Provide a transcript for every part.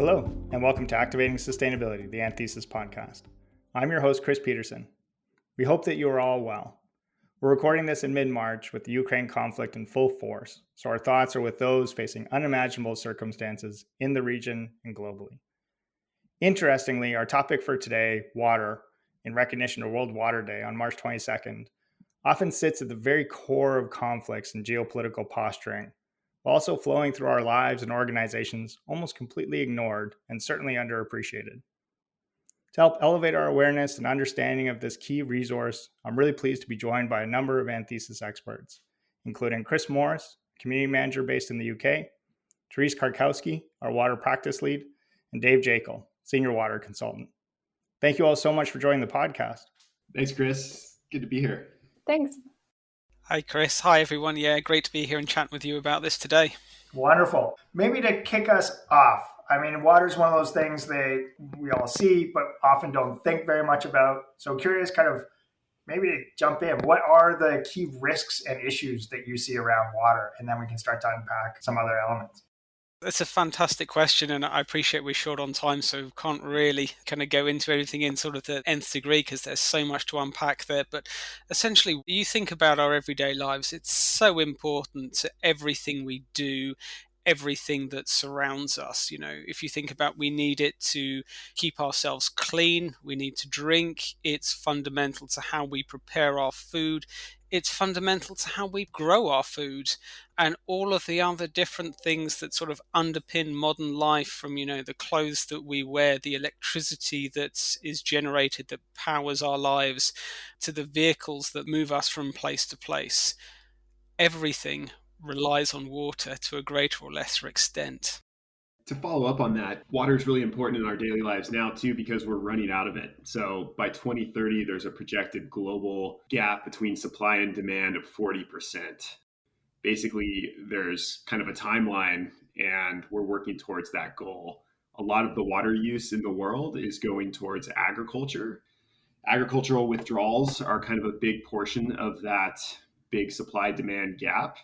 Hello, and welcome to Activating Sustainability, the Anthesis podcast. I'm your host, Chris Peterson. We hope that you are all well. We're recording this in mid-March with the Ukraine conflict in full force, so our thoughts are with those facing unimaginable circumstances in the region and globally. Interestingly, our topic for today, water, in recognition of World Water Day on March 22nd, often sits at the very core of conflicts and geopolitical posturing, while also flowing through our lives and organizations almost completely ignored and certainly underappreciated. To help elevate our awareness and understanding of this key resource, I'm really pleased to be joined by a number of Anthesis experts, including Chris Morris, community manager based in the UK, Therese Karkowski, our water practice lead, and Dave Jaeckel, senior water consultant. Thank you all so much for joining the podcast. Thanks, Chris. Good to be here. Thanks. Hi, Chris. Hi, everyone. Yeah, great to be here and chat with you about this today. Wonderful. Maybe to kick us off, water is one of those things that we all see, but often don't think very much about. So curious, maybe to jump in, what are the key risks and issues that you see around water? And then we can start to unpack some other elements. It's a fantastic question, and I appreciate we're short on time, so can't really kind of go into everything in sort of the nth degree because there's so much to unpack there. But essentially, you think about our everyday lives, it's so important to everything we do, everything that surrounds us. You know, if you think about, we need it to keep ourselves clean, we need to drink, it's fundamental to how we prepare our food, it's fundamental to how we grow our food, and all of the other different things that sort of underpin modern life, from, you know, the clothes that we wear, the electricity that is generated that powers our lives, to the vehicles that move us from place to place. Everything relies on water to a greater or lesser extent. To follow up on that, water is really important in our daily lives now too, because we're running out of it. So by 2030, there's a projected global gap between supply and demand of 40%. Basically, there's kind of a timeline, and we're working towards that goal. A lot of the water use in the world is going towards agriculture. Agricultural withdrawals are kind of a big portion of that big supply-demand gap.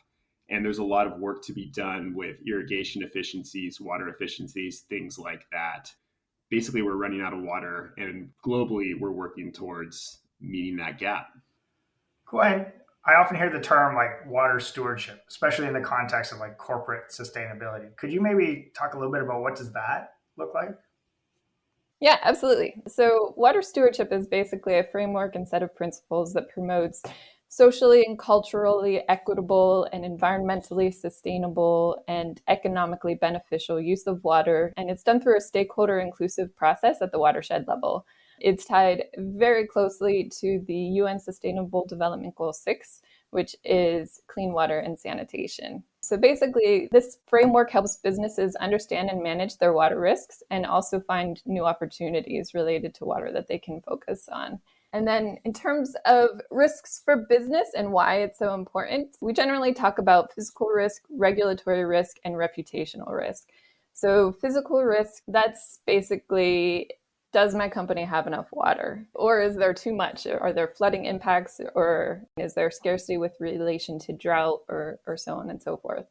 And there's a lot of work to be done with irrigation efficiencies, water efficiencies, things like that. Basically, we're running out of water, and globally, we're working towards meeting that gap. Cool. And I often hear the term like water stewardship, especially in the context of like corporate sustainability. Could you maybe talk a little bit about what does that look like? Yeah, absolutely. So water stewardship is basically a framework and set of principles that promotes socially and culturally equitable and environmentally sustainable and economically beneficial use of water. And it's done through a stakeholder inclusive process at the watershed level. It's tied very closely to the UN Sustainable Development Goal 6, which is clean water and sanitation. So basically, this framework helps businesses understand and manage their water risks and also find new opportunities related to water that they can focus on. And then in terms of risks for business and why it's so important, we generally talk about physical risk, regulatory risk, and reputational risk. So physical risk, that's basically, does my company have enough water? Or is there too much? Are there flooding impacts? Or is there scarcity with relation to drought or so on and so forth?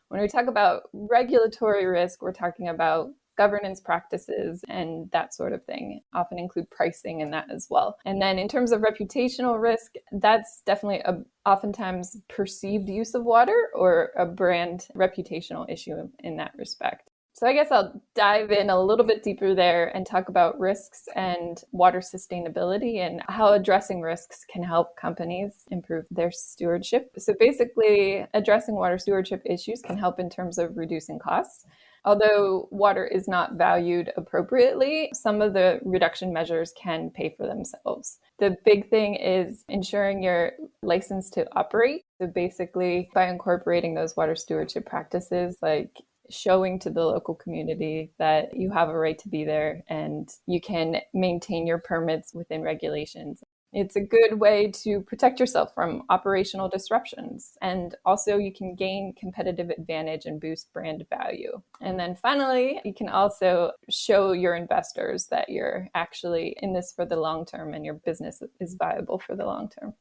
When we talk about regulatory risk, we're talking about governance practices and that sort of thing, often include pricing in that as well. And then in terms of reputational risk, that's definitely oftentimes perceived use of water or a brand reputational issue in that respect. So I guess I'll dive in a little bit deeper there and talk about risks and water sustainability and how addressing risks can help companies improve their stewardship. So basically, addressing water stewardship issues can help in terms of reducing costs. Although water is not valued appropriately, some of the reduction measures can pay for themselves. The big thing is ensuring you're licensed to operate. So basically, by incorporating those water stewardship practices, like showing to the local community that you have a right to be there and you can maintain your permits within regulations. It's a good way to protect yourself from operational disruptions. And also you can gain competitive advantage and boost brand value. And then finally, you can also show your investors that you're actually in this for the long term and your business is viable for the long term.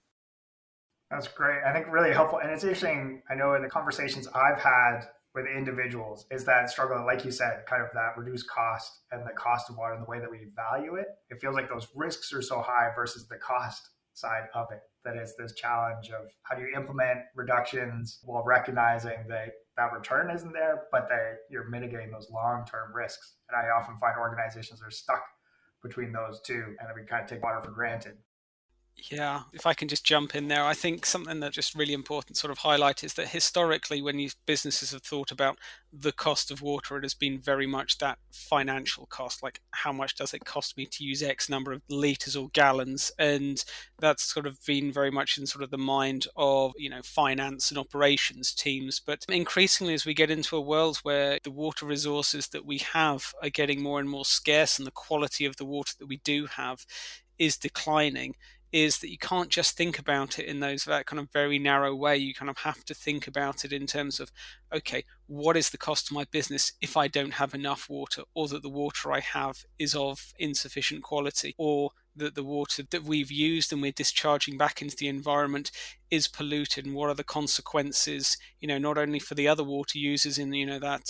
That's great. I think really helpful. And it's interesting. I know in the conversations I've had with individuals is that struggle, like you said, kind of that reduced cost and the cost of water and the way that we value it. It feels like those risks are so high versus the cost side of it, that it's this challenge of how do you implement reductions while recognizing that that return isn't there, but that you're mitigating those long-term risks. And I often find organizations are stuck between those two, and we kind of take water for granted. Yeah, if I can just jump in there, I think something that's just really important to sort of highlight is that historically, when these businesses have thought about the cost of water, it has been very much that financial cost, like how much does it cost me to use X number of liters or gallons? And that's sort of been very much in sort of the mind of, finance and operations teams. But increasingly, as we get into a world where the water resources that we have are getting more and more scarce and the quality of the water that we do have is declining, is that you can't just think about it in that kind of very narrow way. You kind of have to think about it in terms of, okay, what is the cost to my business if I don't have enough water, or that the water I have is of insufficient quality, or that the water that we've used and we're discharging back into the environment is polluted, and what are the consequences, not only for the other water users in,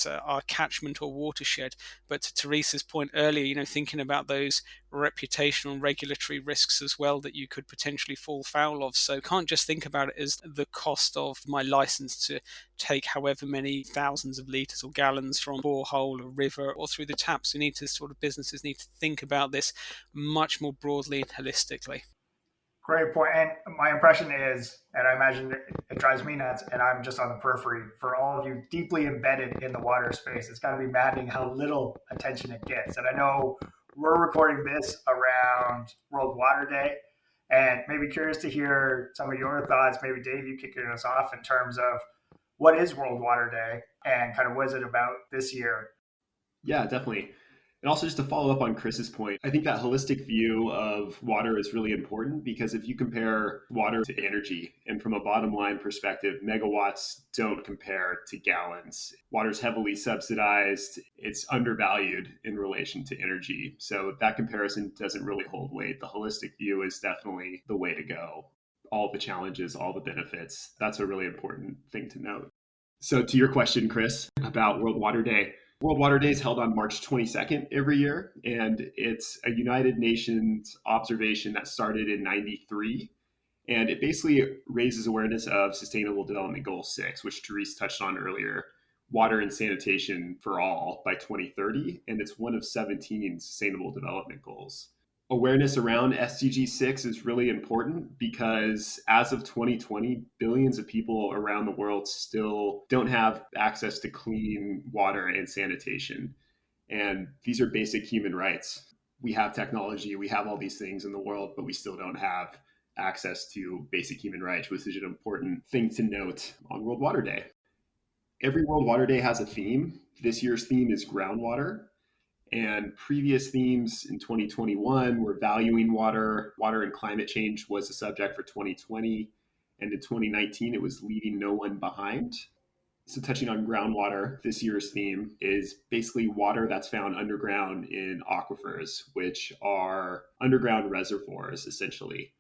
our catchment or watershed, but to Therese's point earlier, thinking about those reputational regulatory risks as well that you could potentially fall foul of. So can't just think about it as the cost of my license to take however many thousands of litres or gallons from a borehole or river or through the taps. Businesses need to think about this much more broadly and holistically. Great point. And my impression is, and I imagine it drives me nuts, and I'm just on the periphery, for all of you deeply embedded in the water space, it's got to be maddening how little attention it gets. And I know we're recording this around World Water Day, and maybe curious to hear some of your thoughts. Maybe Dave, you kicking us off in terms of what is World Water Day and kind of what is it about this year? Yeah, definitely. And also, just to follow up on Chris's point, I think that holistic view of water is really important, because if you compare water to energy, and from a bottom line perspective, megawatts don't compare to gallons. Water is heavily subsidized. It's undervalued in relation to energy. So that comparison doesn't really hold weight. The holistic view is definitely the way to go. All the challenges, all the benefits. That's a really important thing to note. So to your question, Chris, about World Water Day. World Water Day is held on March 22nd every year, and it's a United Nations observation that started in 93. And it basically raises awareness of Sustainable Development Goal 6, which Therese touched on earlier, water and sanitation for all by 2030. And it's one of 17 Sustainable Development Goals. Awareness around SDG 6 is really important, because as of 2020, billions of people around the world still don't have access to clean water and sanitation. And these are basic human rights. We have technology, we have all these things in the world, but we still don't have access to basic human rights, which is an important thing to note on World Water Day. Every World Water Day has a theme. This year's theme is groundwater. And previous themes in 2021 were valuing water. Water and climate change was the subject for 2020. And in 2019, it was leaving no one behind. So touching on groundwater, this year's theme is basically water that's found underground in aquifers, which are underground reservoirs, essentially.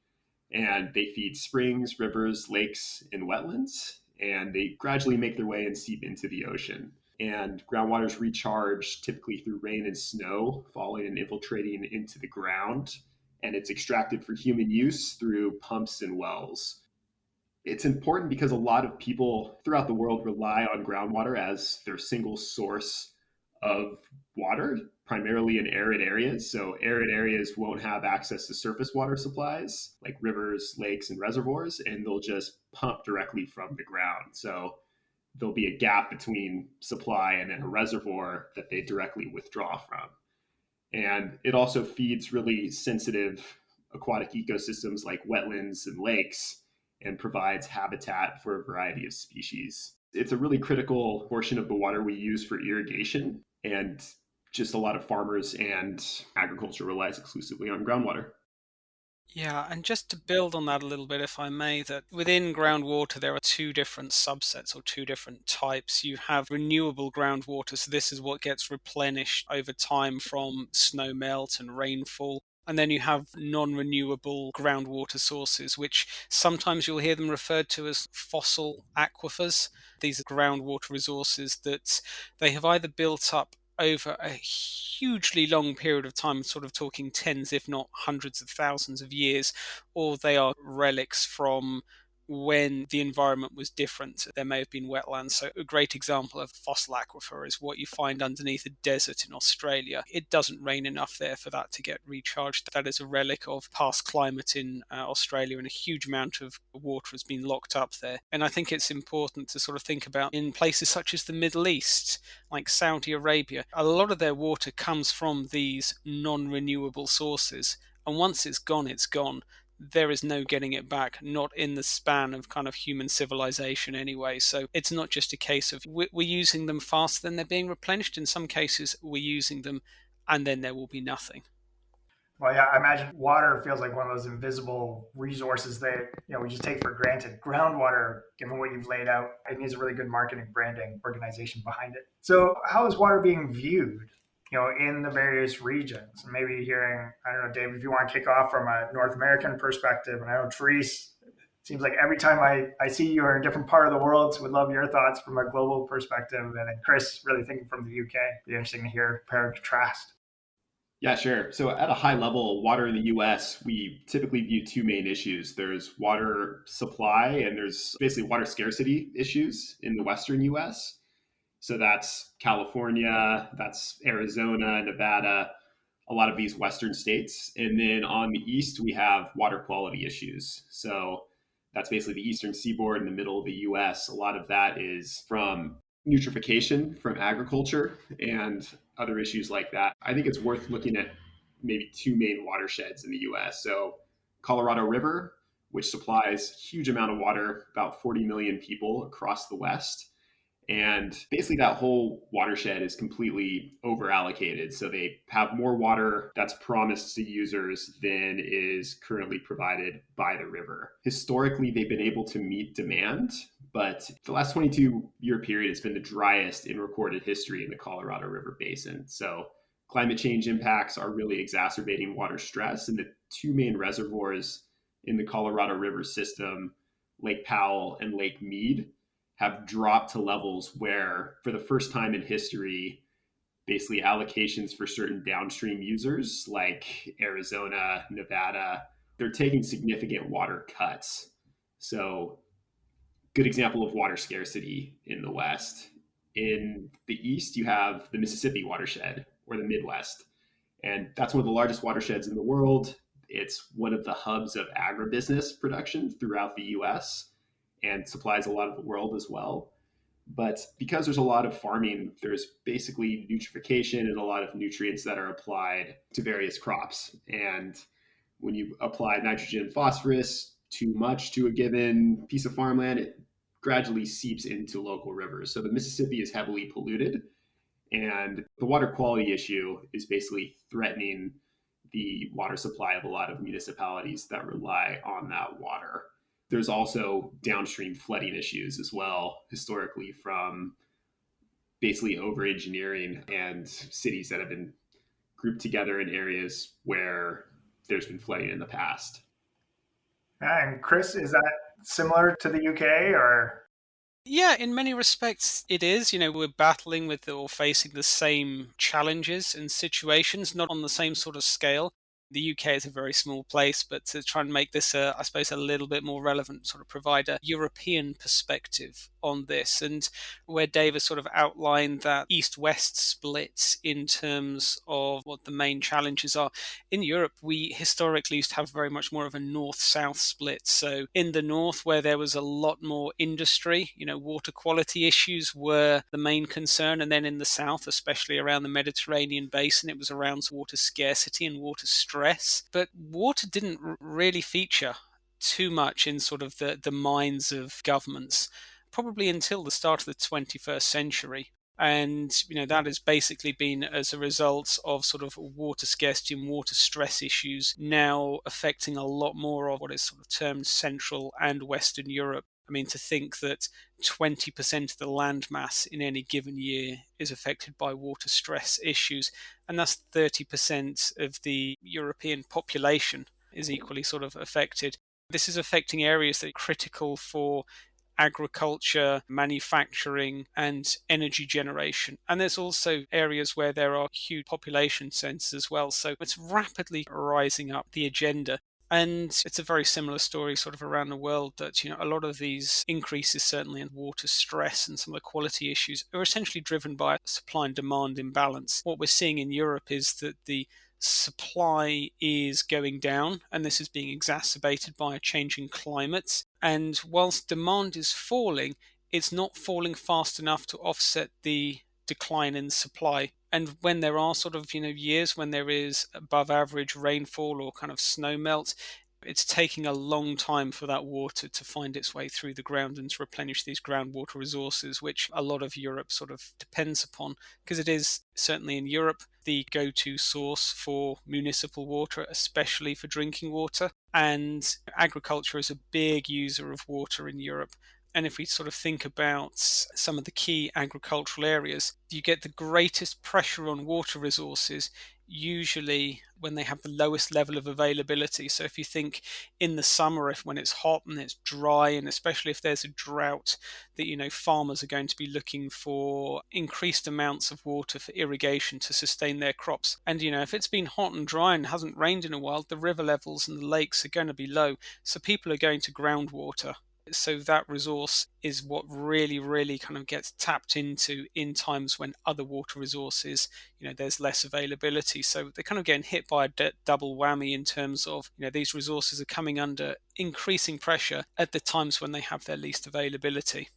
And they feed springs, rivers, lakes, and wetlands. And they gradually make their way and seep into the ocean. And groundwater is recharged typically through rain and snow falling and infiltrating into the ground. And it's extracted for human use through pumps and wells. It's important because a lot of people throughout the world rely on groundwater as their single source of water, primarily in arid areas. So arid areas won't have access to surface water supplies like rivers, lakes, and reservoirs, and they'll just pump directly from the ground. So there'll be a gap between supply and then a reservoir that they directly withdraw from. And it also feeds really sensitive aquatic ecosystems like wetlands and lakes, and provides habitat for a variety of species. It's a really critical portion of the water we use for irrigation, and just a lot of farmers and agriculture relies exclusively on groundwater. Yeah, and just to build on that a little bit, if I may, that within groundwater, there are two different subsets or two different types. You have renewable groundwater, so this is what gets replenished over time from snow melt and rainfall. And then you have non-renewable groundwater sources, which sometimes you'll hear them referred to as fossil aquifers. These are groundwater resources that they have either built up over a hugely long period of time, sort of talking tens, if not hundreds of thousands of years, or they are relics from when the environment was different. There may have been wetlands. So a great example of fossil aquifer is what you find underneath a desert in Australia. It doesn't rain enough there for that to get recharged. That is a relic of past climate in Australia, and a huge amount of water has been locked up there. And I think it's important to sort of think about in places such as the Middle East, like Saudi Arabia, a lot of their water comes from these non-renewable sources. And once it's gone, it's gone. There is no getting it back, not in the span of kind of human civilization anyway. So it's not just a case of we're using them faster than they're being replenished. In some cases, we're using them and then there will be nothing. Well, yeah, I imagine water feels like one of those invisible resources that we just take for granted. Groundwater, given what you've laid out, it needs a really good marketing, branding, organization behind it. So how is water being viewed in the various regions? And maybe hearing, I don't know, Dave, if you want to kick off from a North American perspective, and I know Therese, it seems like every time I see you are in a different part of the world, so would love your thoughts from a global perspective. And then Chris, really thinking from the UK, be interesting to hear, compare and contrast. Yeah, sure. So at a high level, water in the US, we typically view two main issues. There's water supply and there's basically water scarcity issues in the Western US. So that's California, that's Arizona, Nevada, a lot of these Western states. And then on the East, we have water quality issues. So that's basically the Eastern seaboard in the middle of the US. A lot of that is from eutrophication from agriculture and other issues like that. I think it's worth looking at maybe two main watersheds in the US. So Colorado River, which supplies huge amount of water, about 40 million people across the West. And basically that whole watershed is completely over allocated. So they have more water that's promised to users than is currently provided by the river. Historically, they've been able to meet demand, but the last 22-year period has been the driest in recorded history in the Colorado River Basin. So climate change impacts are really exacerbating water stress. And the two main reservoirs in the Colorado River system, Lake Powell and Lake Mead, have dropped to levels where, for the first time in history, basically allocations for certain downstream users like Arizona, Nevada, they're taking significant water cuts. So, good example of water scarcity in the West. In the East, you have the Mississippi watershed, or the Midwest. And that's one of the largest watersheds in the world. It's one of the hubs of agribusiness production throughout the US and supplies a lot of the world as well. But because there's a lot of farming, there's basically eutrophication and a lot of nutrients that are applied to various crops. And when you apply nitrogen and phosphorus too much to a given piece of farmland, it gradually seeps into local rivers. So the Mississippi is heavily polluted, and the water quality issue is basically threatening the water supply of a lot of municipalities that rely on that water. There's also downstream flooding issues as well, historically, from basically over-engineering and cities that have been grouped together in areas where there's been flooding in the past. And Chris, is that similar to the UK or? Yeah, in many respects it is. We're battling with or facing the same challenges and situations, not on the same sort of scale. The UK is a very small place, but to try and make this, I suppose, a little bit more relevant, sort of provide a European perspective on this. And where Dave has sort of outlined that east-west split in terms of what the main challenges are, in Europe, we historically used to have very much more of a north-south split. So in the north, where there was a lot more industry, water quality issues were the main concern. And then in the south, especially around the Mediterranean basin, it was around water scarcity and water stress. But water didn't really feature too much in sort of the minds of governments, probably until the start of the 21st century. And, that has basically been as a result of sort of water scarcity and water stress issues now affecting a lot more of what is sort of termed Central and Western Europe. I mean, to think that 20% of the land mass in any given year is affected by water stress issues, and that's 30% of the European population is equally sort of affected. This is affecting areas that are critical for agriculture, manufacturing, and energy generation. And there's also areas where there are huge population centers as well. So it's rapidly rising up the agenda. And it's a very similar story sort of around the world that, a lot of these increases, certainly in water stress and some of the quality issues, are essentially driven by supply and demand imbalance. What we're seeing in Europe is that the supply is going down, and this is being exacerbated by a changing climate. And whilst demand is falling, it's not falling fast enough to offset the decline in supply. And when there are sort of, years when there is above average rainfall or kind of snow melt, it's taking a long time for that water to find its way through the ground and to replenish these groundwater resources, which a lot of Europe sort of depends upon, because it is certainly in Europe the go-to source for municipal water, especially for drinking water. And agriculture is a big user of water in Europe. And if we sort of think about some of the key agricultural areas, you get the greatest pressure on water resources usually when they have the lowest level of availability. So if you think in the summer, when it's hot and it's dry, and especially if there's a drought, that farmers are going to be looking for increased amounts of water for irrigation to sustain their crops. And if it's been hot and dry and hasn't rained in a while, the river levels and the lakes are going to be low. So people are going to groundwater. So that resource is what really, really kind of gets tapped into in times when other water resources, there's less availability. So they're kind of getting hit by a double whammy in terms of, these resources are coming under increasing pressure at the times when they have their least availability.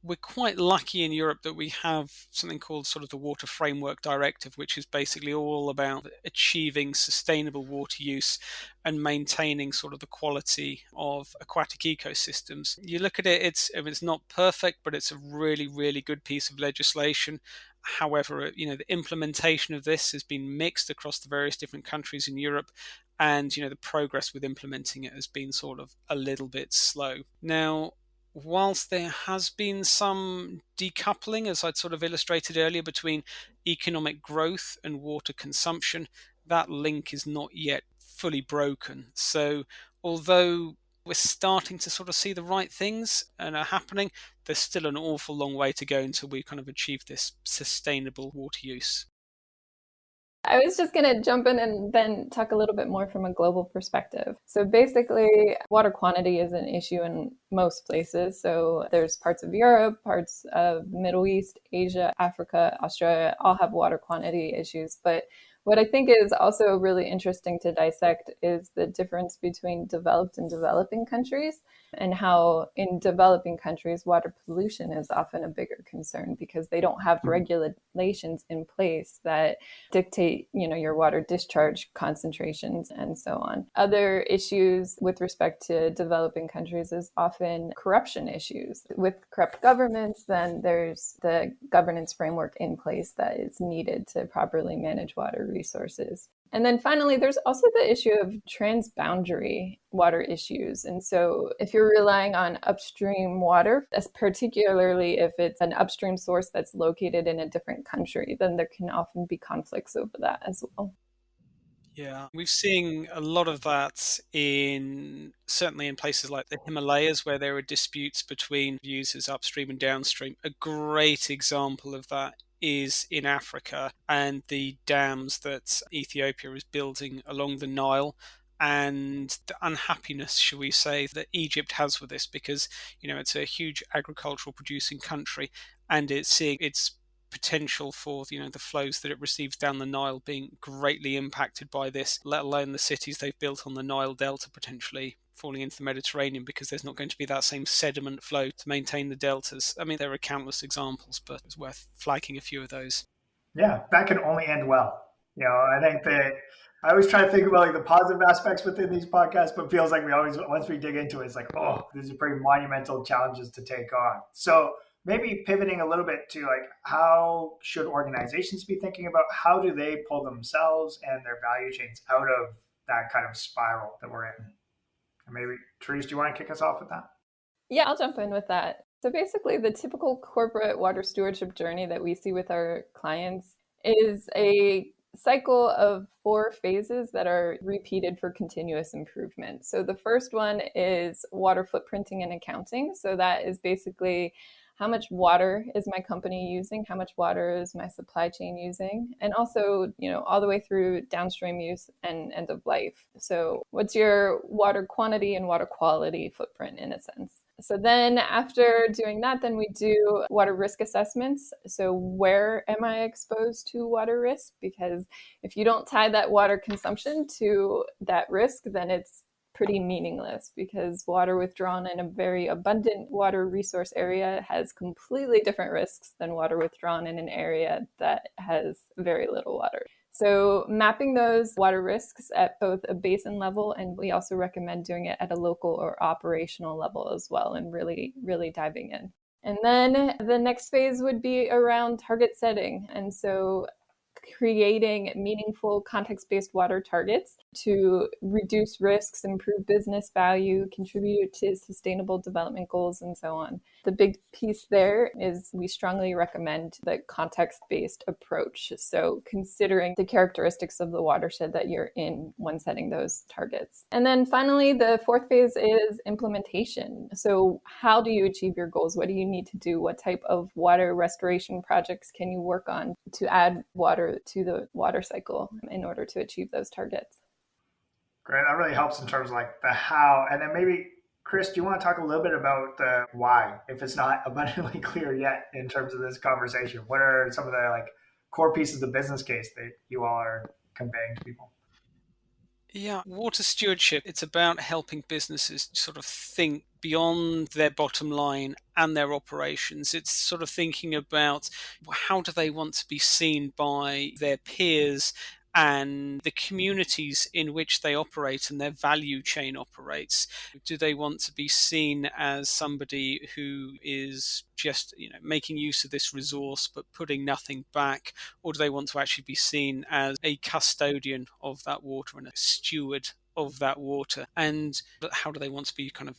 We're quite lucky in Europe that we have something called sort of the Water Framework Directive, which is basically all about achieving sustainable water use and maintaining sort of the quality of aquatic ecosystems. You look at it, it's not perfect, but it's a really, really good piece of legislation. However, the implementation of this has been mixed across the various different countries in Europe, and the progress with implementing it has been sort of a little bit slow. Now, whilst there has been some decoupling, as I'd sort of illustrated earlier, between economic growth and water consumption, that link is not yet fully broken. So although we're starting to sort of see the right things and are happening, there's still an awful long way to go until we kind of achieve this sustainable water use. I was just going to jump in and then talk a little bit more from a global perspective. So basically, water quantity is an issue in most places. So there's parts of Europe, parts of Middle East, Asia, Africa, Australia, all have water quantity issues. But what I think is also really interesting to dissect is the difference between developed and developing countries, and how in developing countries, water pollution is often a bigger concern because they don't have regulations in place that dictate, your water discharge concentrations and so on. Other issues with respect to developing countries is often corruption issues. With corrupt governments, then there's the governance framework in place that is needed to properly manage water resources. And then finally, there's also the issue of transboundary water issues. And so if you're relying on upstream water, particularly if it's an upstream source that's located in a different country, then there can often be conflicts over that as well. Yeah, we've seen a lot of that certainly in places like the Himalayas, where there are disputes between users upstream and downstream. A great example of that is in Africa and the dams that Ethiopia is building along the Nile, and the unhappiness, shall we say, that Egypt has with this, because it's a huge agricultural producing country, and it's seeing its potential for the flows that it receives down the Nile being greatly impacted by this, let alone the cities they've built on the Nile Delta potentially falling into the Mediterranean, because there's not going to be that same sediment flow to maintain the deltas. I mean, there are countless examples, but it's worth flagging a few of those. Yeah, that can only end well. I think that I always try to think about like the positive aspects within these podcasts, but feels like we always, once we dig into it, it's like, oh, these are pretty monumental challenges to take on. So maybe pivoting a little bit to like, how should organizations be thinking about how do they pull themselves and their value chains out of that kind of spiral that we're in? And maybe, Therese, do you want to kick us off with that? Yeah, I'll jump in with that. So basically, the typical corporate water stewardship journey that we see with our clients is a cycle of 4 phases that are repeated for continuous improvement. So the first one is water footprinting and accounting. So that is basically how much water is my company using, how much water is my supply chain using, and also, all the way through downstream use and end of life. So what's your water quantity and water quality footprint in a sense? So then after doing that, then we do water risk assessments. So where am I exposed to water risk? Because if you don't tie that water consumption to that risk, then it's pretty meaningless, because water withdrawn in a very abundant water resource area has completely different risks than water withdrawn in an area that has very little water. So mapping those water risks at both a basin level, and we also recommend doing it at a local or operational level as well, and really, really diving in. And then the next phase would be around target setting. And so creating meaningful context-based water targets to reduce risks, improve business value, contribute to sustainable development goals, and so on. The big piece there is we strongly recommend the context-based approach. So considering the characteristics of the watershed that you're in when setting those targets. And then finally, the fourth phase is implementation. So how do you achieve your goals? What do you need to do? What type of water restoration projects can you work on to add water to the water cycle in order to achieve those targets? Great. That really helps in terms of like the how. And then maybe, Chris, do you want to talk a little bit about the why, if it's not abundantly clear yet in terms of this conversation? What are some of the like core pieces of the business case that you all are conveying to people? Yeah, water stewardship, it's about helping businesses sort of think beyond their bottom line and their operations. It's sort of thinking about how do they want to be seen by their peers and the communities in which they operate and their value chain operates. Do they want to be seen as somebody who is just, making use of this resource but putting nothing back, or do they want to actually be seen as a custodian of that water and a steward of that water? And how do they want to be kind of,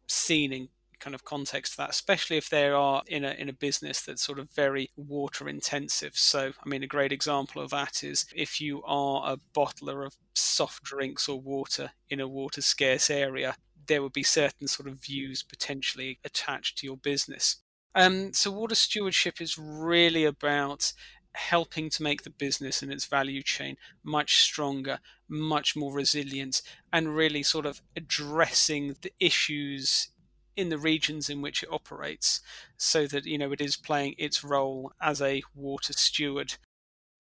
seen in kind of context to that, especially if they are in a business that's sort of very water intensive. So, I mean, a great example of that is if you are a bottler of soft drinks or water in a water scarce area, there would be certain sort of views potentially attached to your business. So water stewardship is really about helping to make the business and its value chain much stronger, much more resilient, and really sort of addressing the issues in the regions in which it operates, so that it is playing its role as a water steward.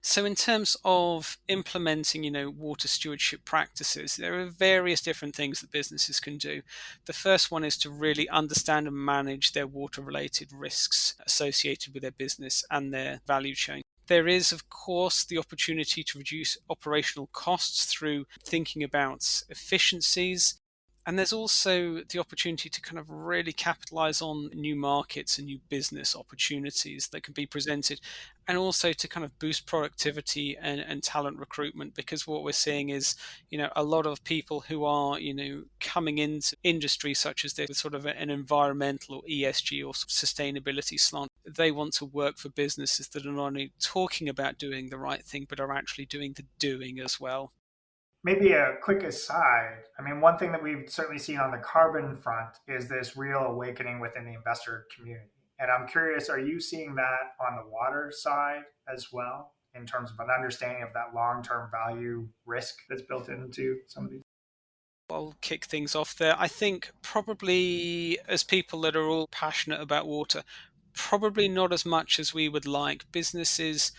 So in terms of implementing, water stewardship practices, there are various different things that businesses can do. The first one is to really understand and manage their water-related risks associated with their business and their value chain. There is, of course, the opportunity to reduce operational costs through thinking about efficiencies. And there's also the opportunity to kind of really capitalize on new markets and new business opportunities that can be presented, and also to kind of boost productivity and talent recruitment, because what we're seeing is, a lot of people who are, coming into industry such as this with sort of an environmental or ESG or sustainability slant. They want to work for businesses that are not only talking about doing the right thing, but are actually doing the doing as well. Maybe a quick aside. I mean, one thing that we've certainly seen on the carbon front is this real awakening within the investor community. And I'm curious, are you seeing that on the water side as well, in terms of an understanding of that long-term value risk that's built into some of these? I'll kick things off there. I think probably as people that are all passionate about water, probably not as much as we would like. Businesses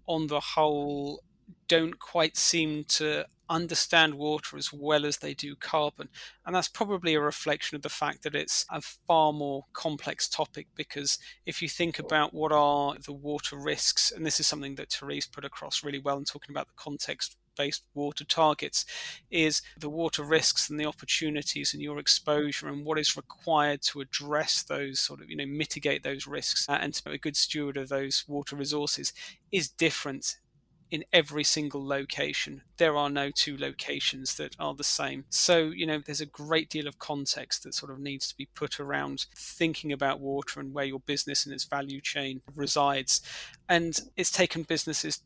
on the whole don't quite seem to understand water as well as they do carbon. And that's probably a reflection of the fact that it's a far more complex topic, because if you think about what are the water risks, and this is something that Therese put across really well in talking about the context-based water targets, is the water risks and the opportunities and your exposure and what is required to address those sort of, mitigate those risks and to be a good steward of those water resources is different in every single location. There are no two locations that are the same. So, there's a great deal of context that sort of needs to be put around thinking about water and where your business and its value chain resides. And it's taken businesses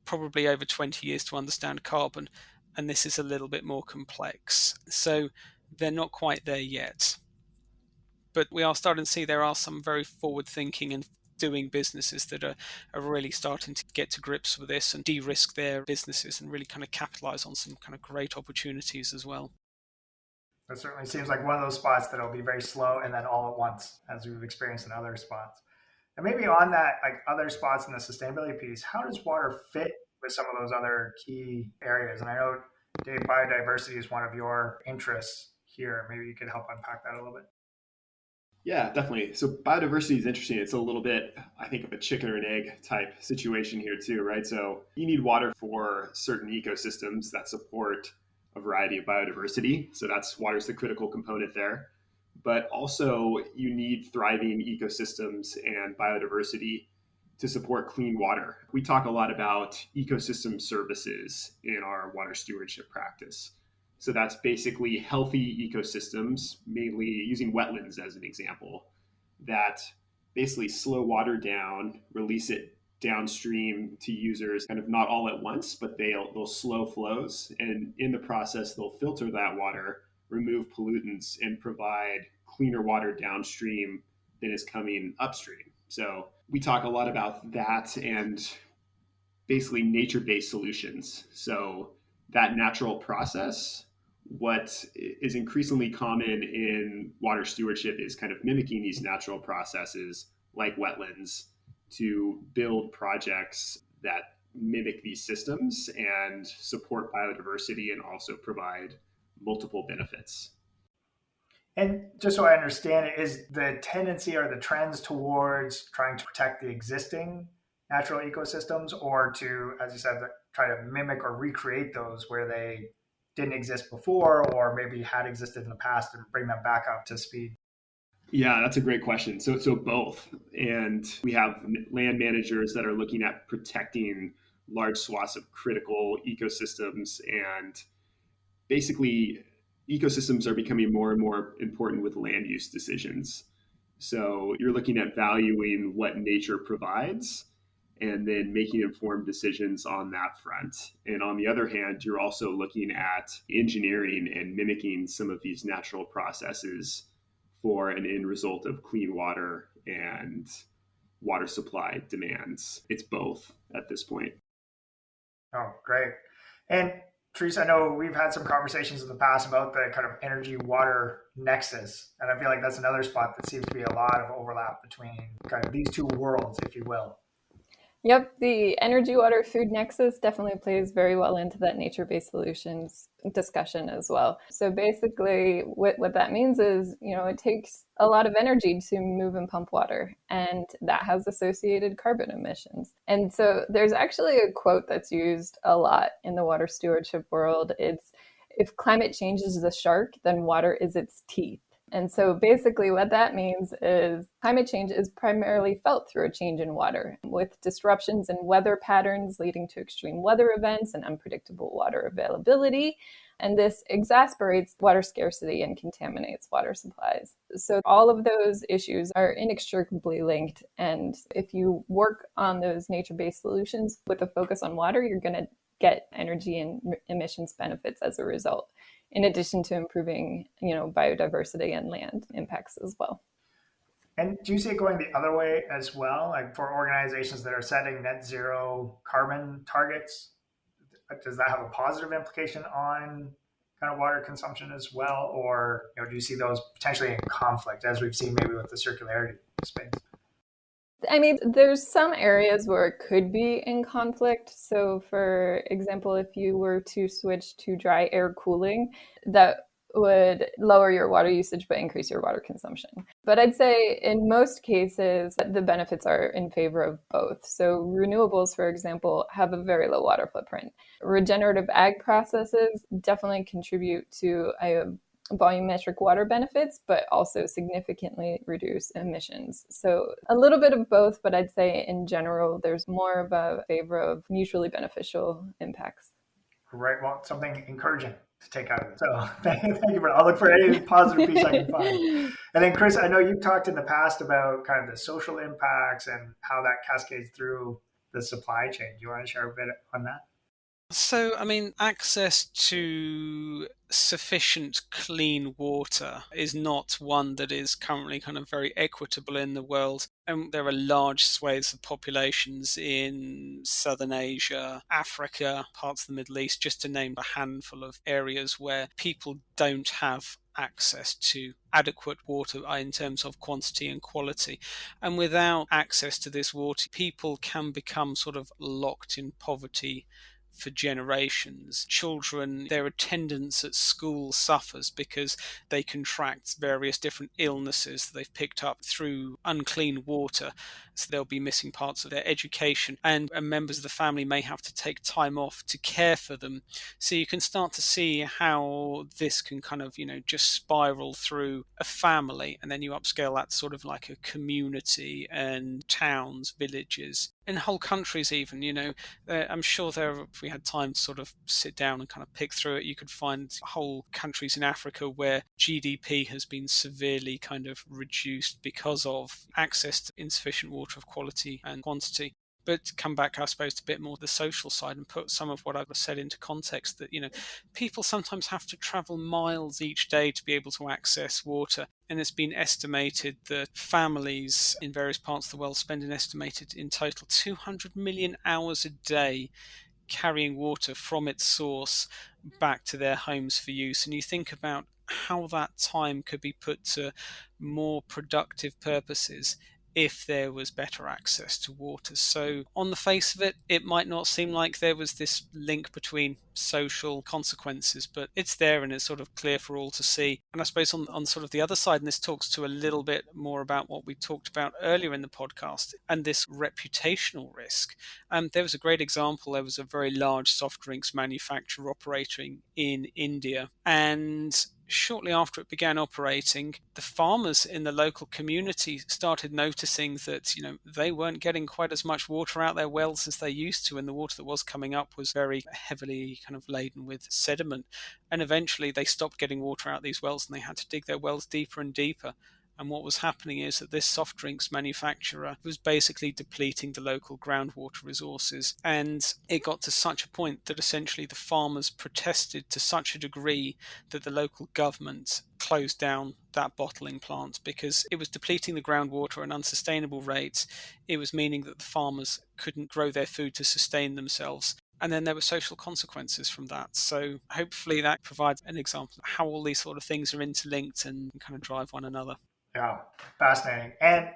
probably over 20 years to understand carbon, and this is a little bit more complex. So they're not quite there yet. But we are starting to see there are some very forward-thinking and doing businesses that are really starting to get to grips with this and de-risk their businesses and really kind of capitalize on some kind of great opportunities as well. That certainly seems like one of those spots that'll be very slow and then all at once, as we've experienced in other spots. And maybe on that, like other spots in the sustainability piece, how does water fit with some of those other key areas? And I know, Dave, biodiversity is one of your interests here. Maybe you could help unpack that a little bit. Yeah, definitely. So biodiversity is interesting. It's a little bit, I think, of a chicken or an egg type situation here too, right? So you need water for certain ecosystems that support a variety of biodiversity. So water's the critical component there. But also you need thriving ecosystems and biodiversity to support clean water. We talk a lot about ecosystem services in our water stewardship practice. So that's basically healthy ecosystems, mainly using wetlands as an example, that basically slow water down, release it downstream to users, kind of not all at once, but they'll slow flows. And in the process, they'll filter that water, remove pollutants, and provide cleaner water downstream than is coming upstream. So we talk a lot about that and basically nature-based solutions. So that natural process, what is increasingly common in water stewardship is kind of mimicking these natural processes like wetlands to build projects that mimic these systems and support biodiversity and also provide multiple benefits. And just so I understand it, is the tendency or the trends towards trying to protect the existing natural ecosystems, or to, as you said, try to mimic or recreate those where they didn't exist before or maybe had existed in the past and bring them back up to speed? Yeah, that's a great question. So both. And we have land managers that are looking at protecting large swaths of critical ecosystems, and basically ecosystems are becoming more and more important with land use decisions. So you're looking at valuing what nature provides and then making informed decisions on that front. And on the other hand, you're also looking at engineering and mimicking some of these natural processes for an end result of clean water and water supply demands. It's both at this point. Oh, great. And Therese, I know we've had some conversations in the past about the kind of energy water nexus. And I feel like that's another spot that seems to be a lot of overlap between kind of these two worlds, if you will. Yep, the energy, water, food nexus definitely plays very well into that nature-based solutions discussion as well. So basically what that means is, it takes a lot of energy to move and pump water, and that has associated carbon emissions. And so there's actually a quote that's used a lot in the water stewardship world. It's, "If climate change is the shark, then water is its teeth." And so basically what that means is climate change is primarily felt through a change in water, with disruptions in weather patterns leading to extreme weather events and unpredictable water availability. And this exacerbates water scarcity and contaminates water supplies. So all of those issues are inextricably linked. And if you work on those nature-based solutions with a focus on water, you're going to get energy and emissions benefits as a result, in addition to improving, biodiversity and land impacts as well. And do you see it going the other way as well? Like for organizations that are setting net zero carbon targets, does that have a positive implication on kind of water consumption as well? Or do you see those potentially in conflict, as we've seen maybe with the circularity space? I mean, there's some areas where it could be in conflict. So for example, if you were to switch to dry air cooling, that would lower your water usage but increase your water consumption. But I'd say in most cases, the benefits are in favor of both. So renewables, for example, have a very low water footprint. Regenerative ag processes definitely contribute to a volumetric water benefits, but also significantly reduce emissions. So a little bit of both, but I'd say in general, there's more of a favor of mutually beneficial impacts. Right. Well, something encouraging to take out of it. So thank you I'll look for any positive piece I can find. And then Chris, I know you've talked in the past about kind of the social impacts and how that cascades through the supply chain. Do you want to share a bit on that? So, I mean, access to sufficient clean water is not one that is currently kind of very equitable in the world. And there are large swathes of populations in Southern Asia, Africa, parts of the Middle East, just to name a handful of areas where people don't have access to adequate water in terms of quantity and quality. And without access to this water, people can become sort of locked in poverty for generations. Children, their attendance at school suffers because they contract various different illnesses that they've picked up through unclean water. So they'll be missing parts of their education, and members of the family may have to take time off to care for them. So you can start to see how this can kind of, just spiral through a family, and then you upscale that sort of like a community and towns, villages, and whole countries even. I'm sure if we had time to sort of sit down and kind of pick through it, you could find whole countries in Africa where GDP has been severely kind of reduced because of access to insufficient water of quality and quantity. But come back, I suppose, to a bit more the social side and put some of what I've said into context, that, people sometimes have to travel miles each day to be able to access water. And it's been estimated that families in various parts of the world spend an estimated in total 200 million hours a day carrying water from its source back to their homes for use. And you think about how that time could be put to more productive purposes if there was better access to water. So on the face of it, it might not seem like there was this link between social consequences, but it's there and it's sort of clear for all to see. And I suppose on sort of the other side, and this talks to a little bit more about what we talked about earlier in the podcast, and this reputational risk. There was a great example. There was a very large soft drinks manufacturer operating in India, and shortly after it began operating, the farmers in the local community started noticing that, they weren't getting quite as much water out their wells as they used to, and the water that was coming up was very heavily kind of laden with sediment. And eventually they stopped getting water out these wells and they had to dig their wells deeper and deeper. And what was happening is that this soft drinks manufacturer was basically depleting the local groundwater resources. And it got to such a point that essentially the farmers protested to such a degree that the local government closed down that bottling plant because it was depleting the groundwater at an unsustainable rate. It was meaning that the farmers couldn't grow their food to sustain themselves. And then there were social consequences from that. So hopefully that provides an example of how all these sort of things are interlinked and kind of drive one another. Yeah, fascinating. And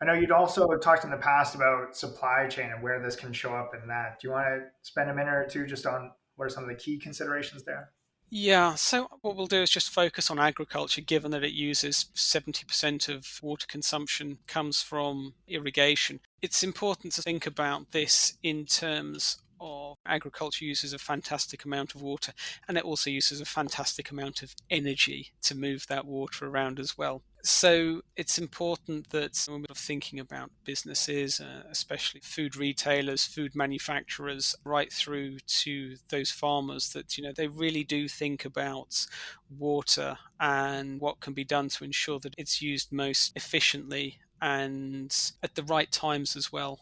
I know you'd also talked in the past about supply chain and where this can show up in that. Do you want to spend a minute or two just on what are some of the key considerations there? Yeah, so what we'll do is just focus on agriculture, given that it uses 70% of water consumption comes from irrigation. It's important to think about this in terms of agriculture uses a fantastic amount of water, and it also uses a fantastic amount of energy to move that water around as well. So it's important that when we're thinking about businesses, especially food retailers, food manufacturers, right through to those farmers, that they really do think about water and what can be done to ensure that it's used most efficiently and at the right times as well.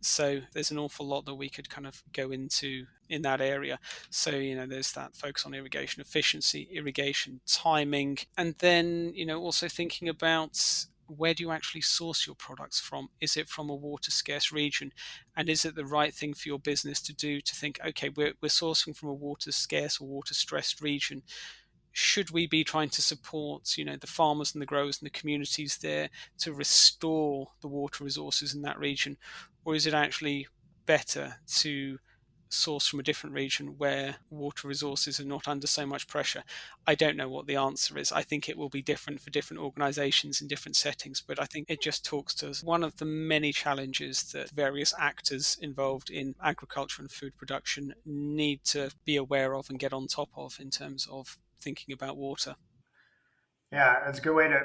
So there's an awful lot that we could kind of go into in that area. So, there's that focus on irrigation efficiency, irrigation timing, and then, also thinking about where do you actually source your products from? Is it from a water scarce region? And is it the right thing for your business to do to think, okay, we're sourcing from a water scarce or water stressed region? Should we be trying to support, the farmers and the growers and the communities there to restore the water resources in that region? Or is it actually better to source from a different region where water resources are not under so much pressure? I don't know what the answer is. I think it will be different for different organizations in different settings, but I think it just talks to us one of the many challenges that various actors involved in agriculture and food production need to be aware of and get on top of in terms of thinking about water. Yeah, that's a good way to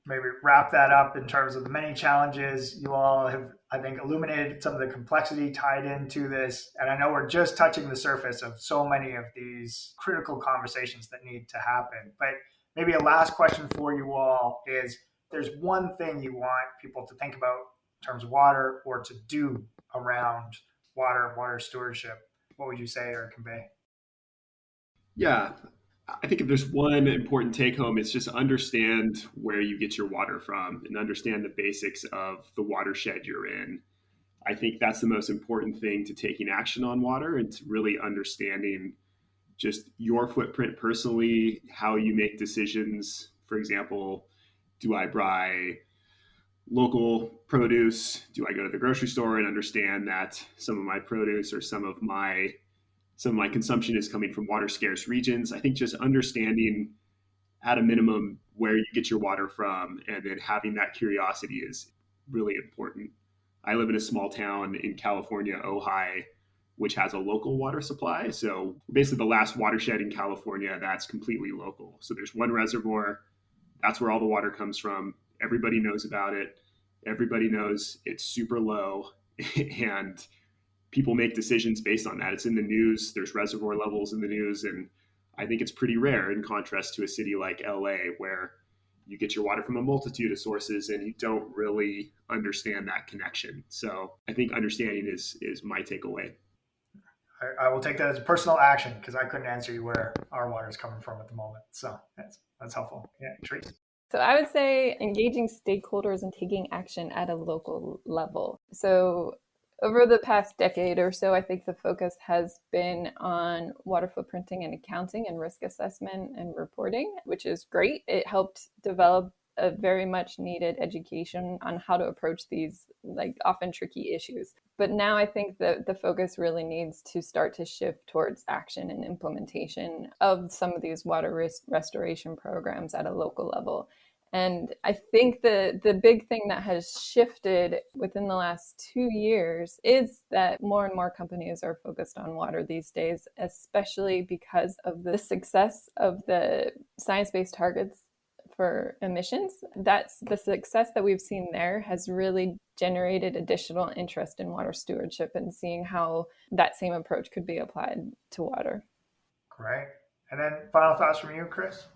maybe wrap that up in terms of the many challenges you all have, I think, illuminated some of the complexity tied into this. And I know we're just touching the surface of so many of these critical conversations that need to happen. But maybe a last question for you all is, if there's one thing you want people to think about in terms of water or to do around water stewardship, what would you say or convey? Yeah, I think if there's one important take home, it's just understand where you get your water from and understand the basics of the watershed you're in. I think that's the most important thing to taking action on water, and to really understanding just your footprint personally, how you make decisions. For example, do I buy local produce? Do I go to the grocery store and understand that some of my produce or some of my consumption is coming from water scarce regions? I think just understanding at a minimum where you get your water from, and then having that curiosity is really important. I live in a small town in California, Ojai, which has a local water supply. So basically the last watershed in California that's completely local. So there's one reservoir, that's where all the water comes from. Everybody knows about it. Everybody knows it's super low and people make decisions based on that. It's in the news. There's reservoir levels in the news. And I think it's pretty rare in contrast to a city like LA, where you get your water from a multitude of sources and you don't really understand that connection. So I think understanding is my takeaway. I will take that as a personal action because I couldn't answer you where our water is coming from at the moment. So that's helpful. Yeah, Therese. So I would say engaging stakeholders and taking action at a local level. So over the past decade or so, I think the focus has been on water footprinting and accounting and risk assessment and reporting, which is great. It helped develop a very much needed education on how to approach these often tricky issues. But now I think that the focus really needs to start to shift towards action and implementation of some of these water restoration programs at a local level. And I think the big thing that has shifted within the last 2 years is that more and more companies are focused on water these days, especially because of the success of the science-based targets for emissions. That's the success that we've seen there has really generated additional interest in water stewardship and seeing how that same approach could be applied to water. Great. And then final thoughts from you, Chris?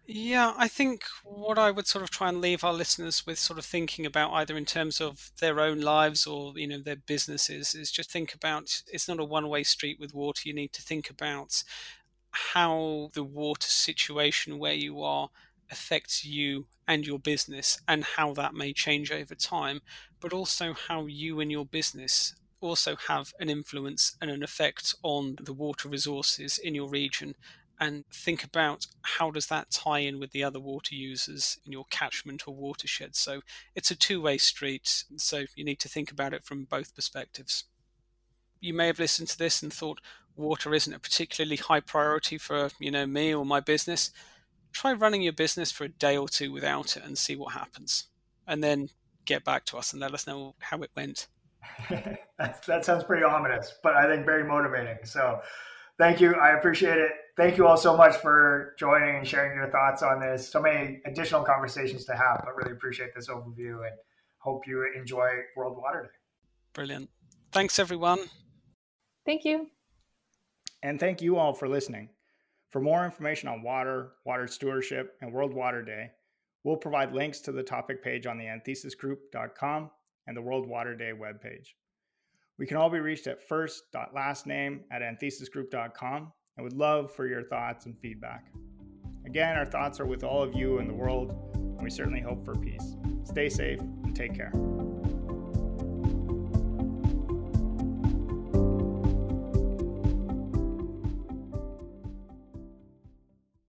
Yeah, I think what I would sort of try and leave our listeners with sort of thinking about, either in terms of their own lives or, their businesses, is just think about, it's not a one-way street with water. You need to think about how the water situation where you are affects you and your business, and how that may change over time, but also how you and your business also have an influence and an effect on the water resources in your region. And think about how does that tie in with the other water users in your catchment or watershed. So it's a two-way street, so you need to think about it from both perspectives. You may have listened to this and thought water isn't a particularly high priority for me or my business. Try running your business for a day or two without it and see what happens, and then get back to us and let us know how it went. That sounds pretty ominous, but I think very motivating. So thank you. I appreciate it. Thank you all so much for joining and sharing your thoughts on this. So many additional conversations to have, but really appreciate this overview and hope you enjoy World Water Day. Brilliant. Thanks, everyone. Thank you. And thank you all for listening. For more information on water stewardship, and World Water Day, we'll provide links to the topic page on the anthesisgroup.com and the World Water Day webpage. We can all be reached at first.lastname@anthesisgroup.com and would love for your thoughts and feedback. Again, our thoughts are with all of you in the world, and we certainly hope for peace. Stay safe and take care.